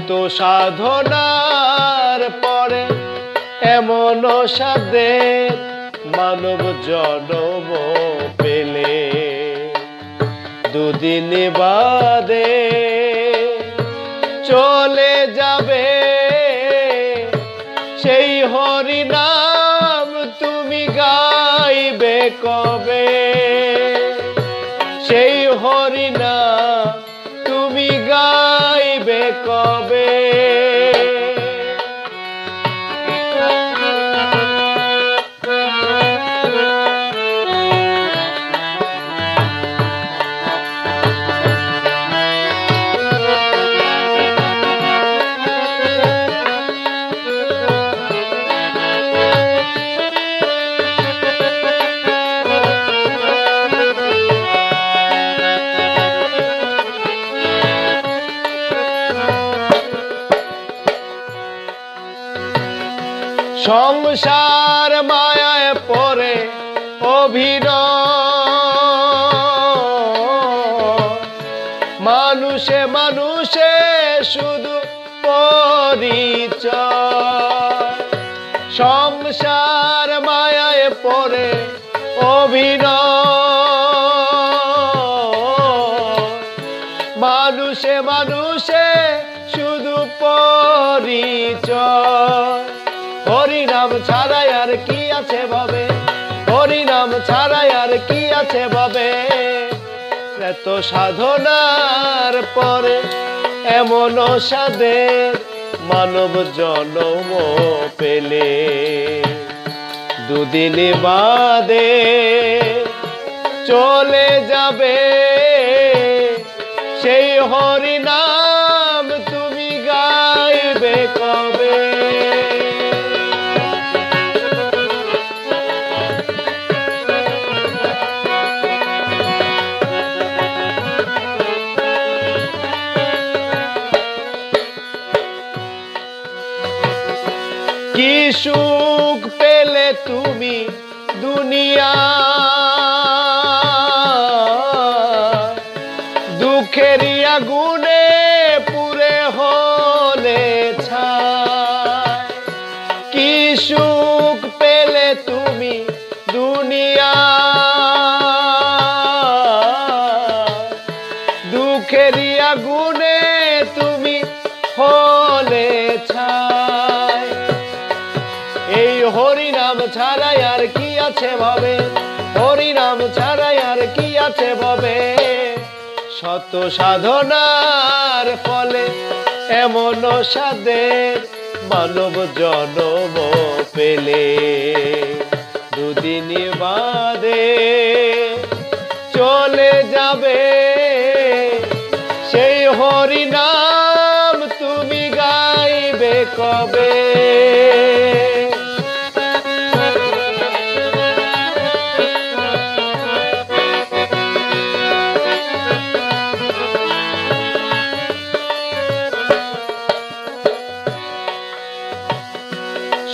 কত সাধনার পরে এমন সাধের মানব জন্ম পেলে, দুদিন বাদে চলে যাবে সেই হরি নাম তুমি গাইবে কবে, সেই হরি নাম তুমি গাইবে কবে। সংসার মায়ায় পড়ে অভিনয়, মানুষে মানুষে শুধু পরিচয়। সংসার মায়ায় পড়ে অভিনয়, মানুষে মানুষে শুধু পরিচয়। হরি নাম ছাড়াই আর কি আছে ভবে, হরি নাম ছাড়াই আর কি আছে ভবে। এত সাধনার পরে এমন সাধের মানব জন্ম পেলে, দুদিন বাদে চলে যাবে সেই হরি নাম তুমি গাইবে কবে। কি সুখ পেলে তুমি দুনিয়া, দুঃখের আগুনে পুড়ে হলে ছাই। কি সুখ পেলে তুমি দুনিয়া, দুঃখের আগুনে তুমি হলে ছাই। এই হরি নাম ছাড়াই আর কি আছে ভবে, হরি নাম ছাড়াই আর কি আছে ভবে। শত সাধনার ফলে এমন সাধের মানব জন্ম পেলে, দুদিন বাদে চলে যাবে সেই হরি নাম তুমি গাইবে কবে।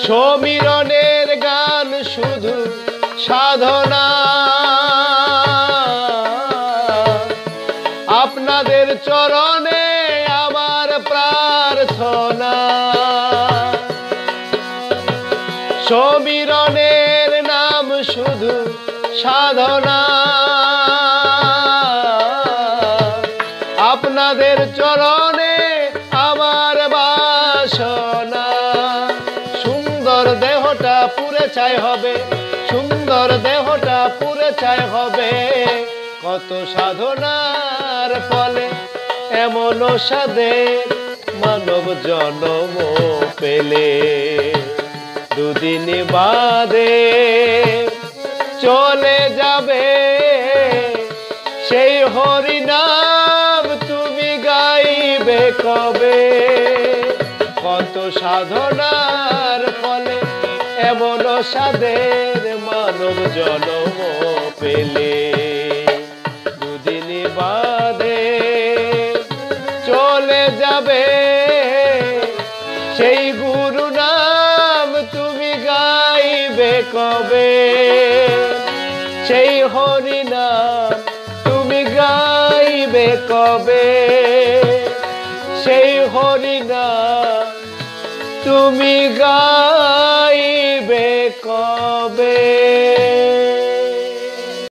সমীরণের গান শুধু সাধনা, আপনাদের চরণে আমার প্রার্থনা। সমীরণের নাম শুধু সাধনা, আপনাদের চরণে আমার বাসনা। সুন্দর দেহটা পুরে চাই হবে, সুন্দর দেহটা পুরে চাই হবে। কত সাধনার ফলে এমন সাধের মানব জন্ম পেলে, দুদিন বাদে চলে যাবে সেই হরি নাম তুমি গাইবে কবে। কত সাধনার ফলে এমন সাধের মানব জন্ম পেলে, দুদিন বাদে চলে যাবে সেই গুরু নাম তুমি গাইবে কবে। সেই হরি নাম তুমি গাইবে কবে, সেই হরি নাম তুমি গাইবে কবে।